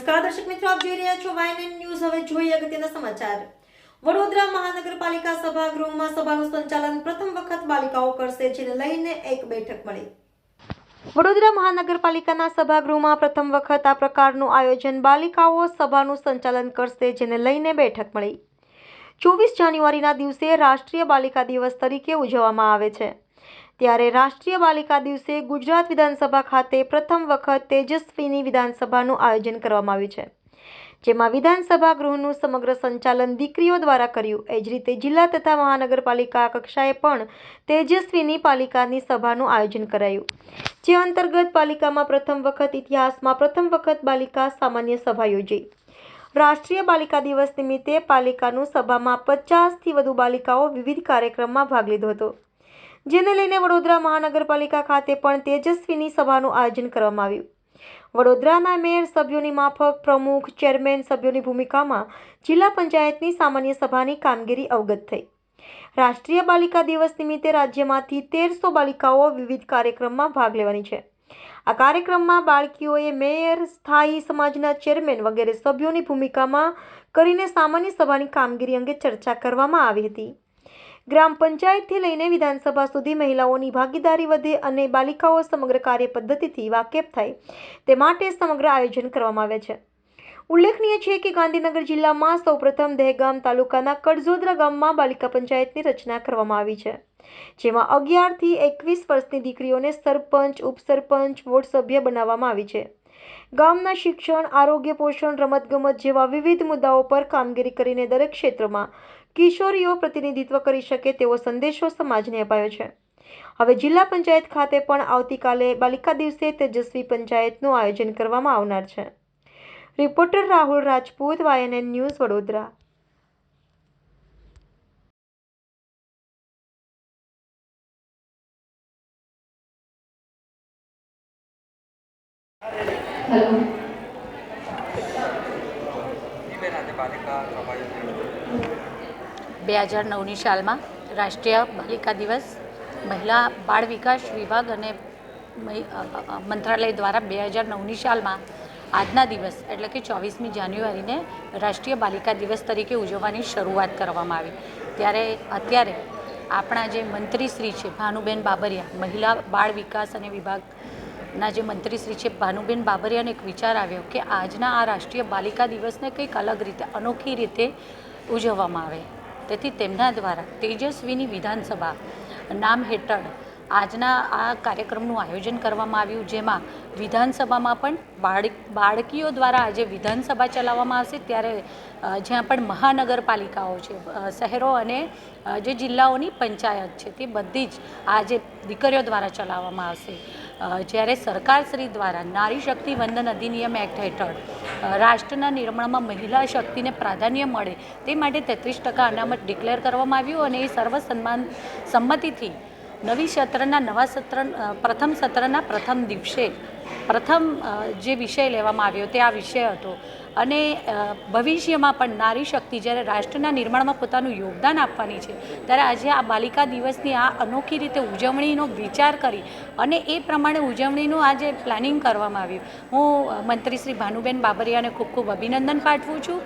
નમસ્કાર દર્શક મિત્રો, આપ જોઈ રહ્યા છો વાયએનએન ન્યૂઝ। હવે જોઈએ અગત્યના સમાચાર। વડોદરા મહાનગરપાલિકા સભાગૃહમાં સભાનું સંચાલન પ્રથમ વખત બાલિકાઓ કરશે, જેને લઈને એક બેઠક મળી। વડોદરા મહાનગરપાલિકાના સભાગૃહમાં પ્રથમ વખત આ પ્રકારનું આયોજન બાલિકાઓ સભાનું સંચાલન કરશે, જેને લઈને બેઠક મળી। 24 જાન્યુઆરીના દિવસે રાષ્ટ્રીય બાલિકા દિવસ તરીકે ઉજવવામાં આવે છે, ત્યારે રાષ્ટ્રીય બાલિકા દિવસે ગુજરાત વિધાનસભા ખાતે પ્રથમ વખત તેજસ્વીની વિધાનસભાનું આયોજન કરવામાં આવ્યું છે, જેમાં વિધાનસભા ગૃહનું સમગ્ર સંચાલન દીકરીઓ દ્વારા કર્યું। એ જ રીતે જિલ્લા તથા મહાનગરપાલિકા કક્ષાએ પણ તેજસ્વીની પાલિકાની સભાનું આયોજન કરાયું, જે અંતર્ગત પાલિકામાં પ્રથમ વખત ઇતિહાસમાં પ્રથમ વખત બાલિકા સામાન્ય સભા યોજાઈ। રાષ્ટ્રીય બાલિકા દિવસ નિમિત્તે પાલિકાનું સભામાં 50થી વધુ બાલિકાઓ વિવિધ કાર્યક્રમમાં ભાગ લીધો હતો, જેને લઈને વડોદરા મહાનગરપાલિકા ખાતે પણ તેજસ્વીની સભાનું આયોજન કરવામાં આવ્યું। વડોદરાના મેયર સભ્યોની માફક, પ્રમુખ, ચેરમેન સભ્યોની ભૂમિકામાં જિલ્લા પંચાયતની સામાન્ય સભાની કામગીરી અવગત થઈ। રાષ્ટ્રીય બાલિકા દિવસ નિમિત્તે રાજ્યમાંથી 1300 બાલિકાઓ વિવિધ કાર્યક્રમમાં ભાગ લેવાની છે। આ કાર્યક્રમમાં બાળકીઓએ મેયર, સ્થાયી સમાજના ચેરમેન વગેરે સભ્યોની ભૂમિકામાં કરીને સામાન્ય સભાની કામગીરી અંગે ચર્ચા કરવામાં આવી હતી। ગ્રામ પંચાયતથી લઈને વિધાનસભા સુધી મહિલાઓની ભાગીદારી વધે અને બાલિકાઓ સમગ્ર કાર્ય પદ્ધતિથી વાકેફ થાય તે માટે સમગ્ર આયોજન કરવામાં આવે છે। ઉલ્લેખનીય છે કે ગાંધીનગર જિલ્લામાં સૌપ્રથમ દહેગામ તાલુકાના કડઝોદરા ગામમાં બાલિકા પંચાયતની રચના કરવામાં આવી છે, જેમાં 11 થી 21 વર્ષની દીકરીઓને સરપંચ, ઉપસરપંચ, વોર્ડ સભ્ય બનાવવામાં આવી છે। ગામના શિક્ષણ, આરોગ્ય, પોષણ, રમતગમત જેવા વિવિધ મુદ્દાઓ પર કામગીરી કરીને દરેક ક્ષેત્રમાં કિશોરીઓ પ્રતિનિધિત્વ કરી શકે તેવો સંદેશો સમાજને અપાયો છે। હવે જિલ્લા પંચાયત ખાતે પણ આવતીકાલે બાલિકા દિવસે તેજસ્વી પંચાયતનું આયોજન કરવામાં આવનાર છે। Reporter Rahul Rajput, YNN news, Vadodara. Hello, 2009ની સાલમાં રાષ્ટ્રીય બાલિકા દિવસ મહિલા બાળ વિકાસ વિભાગ અને મંત્રાલય દ્વારા 2009ની સાલમાં આજના દિવસ એટલે કે 24મી જાન્યુઆરીને રાષ્ટ્રીય બાલિકા દિવસ તરીકે ઉજવવાની શરૂઆત કરવામાં આવી। ત્યારે અત્યારે આપણા જે મંત્રીશ્રી છે ભાનુબેન બાબરિયા, મહિલા બાળ વિકાસ અને વિભાગના જે મંત્રીશ્રી છે ભાનુબેન બાબરિયાને એક વિચાર આવ્યો કે આજના આ રાષ્ટ્રીય બાલિકા દિવસને કંઈક અલગ રીતે, અનોખી રીતે ઉજવવામાં આવે। તેથી તેમના દ્વારા તેજસ્વીની વિધાનસભા નામ હેઠળ આજના આ કાર્યક્રમનું આયોજન કરવામાં આવ્યું, જેમાં વિધાનસભામાં પણ બાળકીઓ દ્વારા આજે વિધાનસભા ચલાવવામાં આવશે। ત્યારે જ્યાં પણ મહાનગરપાલિકાઓ છે, શહેરો અને જે જિલ્લાઓની પંચાયત છે તે બધી જ આજે દીકરીઓ દ્વારા ચલાવવામાં આવશે। જ્યારે સરકારશ્રી દ્વારા નારી શક્તિ વંદન અધિનિયમ એક્ટ હેઠળ રાષ્ટ્રના નિર્માણમાં મહિલા શક્તિને પ્રાધાન્ય મળે તે માટે 33% અનામત ડિક્લેર કરવામાં આવ્યું અને એ સંમતિથી પ્રથમ સત્રના પ્રથમ દિવસે પ્રથમ જે વિષય લેવામાં આવ્યો તે આ વિષય હતો અને ભવિષ્યમાં પણ નારી શક્તિ જ્યારે રાષ્ટ્રના નિર્માણમાં પોતાનું યોગદાન આપવાની છે, ત્યારે આજે આ બાલિકા દિવસની આ અનોખી રીતે ઉજવણીનો વિચાર કરી અને એ પ્રમાણે ઉજવણીનું આજે પ્લાનિંગ કરવામાં આવ્યું। હું મંત્રી શ્રી ભાનુબેન બાબરિયાને ખૂબ ખૂબ અભિનંદન પાઠવું છું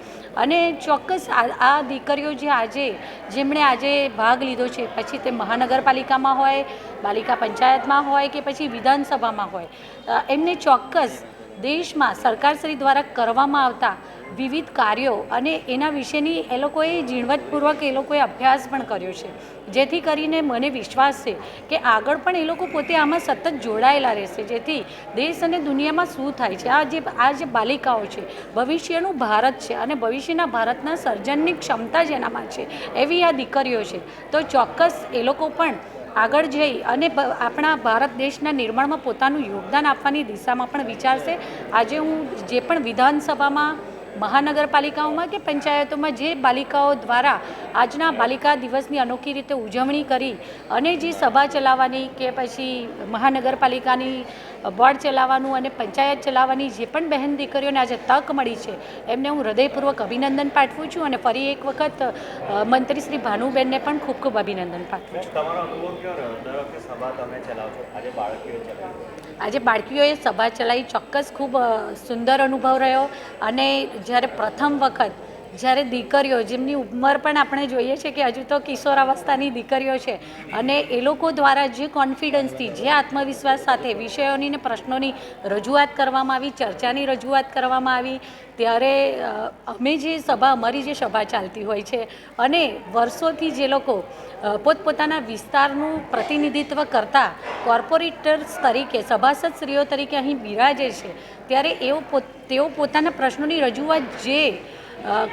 અને ચોક્કસ આ દીકરીઓ જેમણે આજે ભાગ લીધો છે, પછી તે મહાનગરપાલિકામાં હોય, બાલિકા પંચાયતમાં હોય કે પછી વિધાનસભામાં હોય, એમને ચોક્કસ દેશમાં સરકારશ્રી દ્વારા કરવામાં આવતા વિવિધ કાર્યો અને એના વિશેની એ લોકોએ ઝીણવટપૂર્વક એ લોકોએ અભ્યાસ પણ કર્યો છે, જેથી કરીને મને વિશ્વાસ છે કે આગળ પણ એ લોકો પોતે આમાં સતત જોડાયેલા રહેશે, જેથી દેશ અને દુનિયામાં શું થાય છે, આ જે બાલિકાઓ છે ભવિષ્યનું ભારત છે અને ભવિષ્યના ભારતના સર્જનની ક્ષમતા જેનામાં છે એવી આ દીકરીઓ છે। તો ચોક્કસ એ લોકો પણ આગળ જઈ અને આપણા ભારત દેશના નિર્માણમાં પોતાનું યોગદાન આપવાની દિશામાં પણ વિચારશે। આજે હું જે પણ વિધાનસભામાં, મહાનગરપાલિકાઓમાં કે પંચાયતોમાં જે બાલિકાઓ દ્વારા આજના બાલિકા દિવસની અનોખી રીતે ઉજવણી કરી અને જે સભા ચલાવવાની કે પછી મહાનગરપાલિકાની બોર્ડ ચલાવવાનું અને પંચાયત ચલાવવાની જે પણ બહેન દીકરીઓને આજે તક મળી છે એમને હું હૃદયપૂર્વક અભિનંદન પાઠવું છું અને ફરી એક વખત મંત્રી શ્રી ભાનુબેનને પણ ખૂબ ખૂબ અભિનંદન પાઠવું છું. તમારો અનુભવ કેવો રહ્યો? દર વખતે સભા તમે ચલાવો છો, આજે બાળકીઓએ ચલાવી. આજે બાળકીઓએ સભા ચલાવી, ચોક્કસ ખૂબ સુંદર અનુભવ રહ્યો. અને જ્યારે પ્રથમ વખત જ્યારે દીકરીઓ જેમની ઉંમર પણ આપણે જોઈએ છે કે હજુ તો કિશોરાવસ્થાની દીકરીઓ છે અને એ લોકો દ્વારા જે કોન્ફિડન્સથી, જે આત્મવિશ્વાસ સાથે વિષયોની ને પ્રશ્નોની રજૂઆત કરવામાં આવી, ચર્ચાની રજૂઆત કરવામાં આવી, ત્યારે અમે જે સભા, અમારી જે સભા ચાલતી હોય છે અને વર્ષોથી જે લોકો પોતપોતાના વિસ્તારનું પ્રતિનિધિત્વ કરતા કોર્પોરેટર્સ તરીકે, સભાસદ શ્રીઓ તરીકે અહીં બિરાજે છે, ત્યારે તેઓ પોતાના પ્રશ્નોની રજૂઆત જે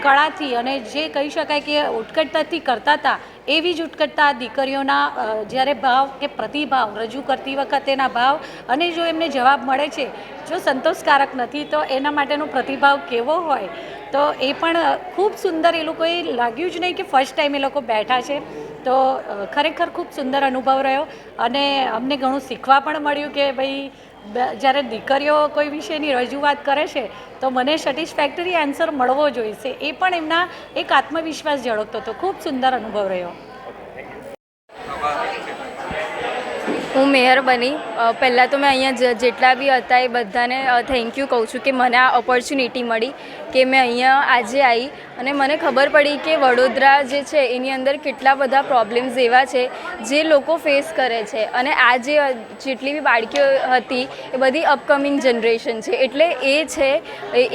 કળાથી અને જે કહી શકાય કે ઉત્કટતાથી કરતા હતા એવી જ ઉત્કટતા દીકરીઓના જ્યારે ભાવ કે પ્રતિભાવ રજૂ કરતી વખતેના ભાવ અને જો એમને જવાબ મળે છે, જો સંતોષકારક નથી તો એના માટેનો પ્રતિભાવ કેવો હોય, તો એ પણ ખૂબ સુંદર એ લોકોએ લાગ્યું જ નહીં કે ફર્સ્ટ ટાઈમ એ લોકો બેઠા છે. તો ખરેખર ખૂબ સુંદર અનુભવ રહ્યો અને અમને ઘણું શીખવા પણ મળ્યું કે ભાઈ જ્યારે દીકરીઓ કોઈ વિષયની રજૂઆત કરે છે તો મને સેટિસ્ફેક્ટરી આન્સર મળવો જોઈશે, એ પણ એમના એક આત્મવિશ્વાસ ઝળકતો હતો. ખૂબ સુંદર અનુભવ રહ્યો. હું મેયર બની. પહેલાં તો મેં અહીંયા જેટલા બી હતા એ બધાને થેન્ક યુ કહું છું કે મને આ ઓપોર્ચ્યુનિટી મળી કે મેં અહીંયા આજે આવી અને મને ખબર પડી કે વડોદરા જે છે એની અંદર કેટલા બધા પ્રોબ્લેમ્સ એવા છે જે લોકો ફેસ કરે છે અને આ જેટલી બી બાળકીઓ હતી એ બધી અપકમિંગ જનરેશન છે, એટલે એ છે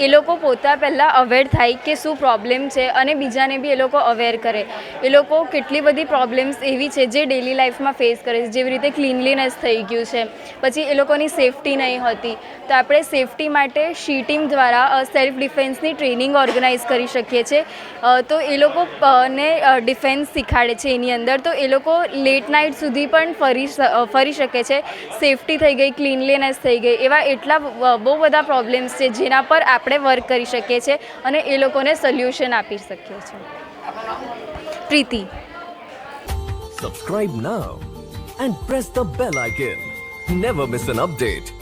એ લોકો પોતા પહેલાં અવેર થાય કે શું પ્રોબ્લેમ છે અને બીજાને બી એ લોકો અવેર કરે. એ લોકો કેટલી બધી પ્રોબ્લેમ્સ એવી છે જે ડેલી લાઈફમાં ફેસ કરે છે, જેવી રીતે ક્લીનલીનેસ થઈ ગયું છે, પછી એ લોકોની સેફટી નહીં હોતી, તો આપણે સેફટી માટે શી ટીમ દ્વારા સેલ્ફ ડિફેન્સની ટ્રેનિંગ ઓર્ગેનાઇઝ કરી શકીએ છીએ. તો એ લોકોને ડિફેન્સ શીખાડે છે એની અંદર, તો એ લોકો લેટ નાઇટ સુધી પણ ફરી શકે છે. સેફટી થઈ ગઈ, ક્લીનલીનેસ થઈ ગઈ, એવા એટલા બહુ બધા પ્રોબ્લેમ્સ છે જેના પર આપણે વર્ક કરી શકીએ છીએ અને એ લોકોને સોલ્યુશન આપી શકીએ છીએ. પ્રીતિ. Subscribe now and press the bell icon. Never miss an update.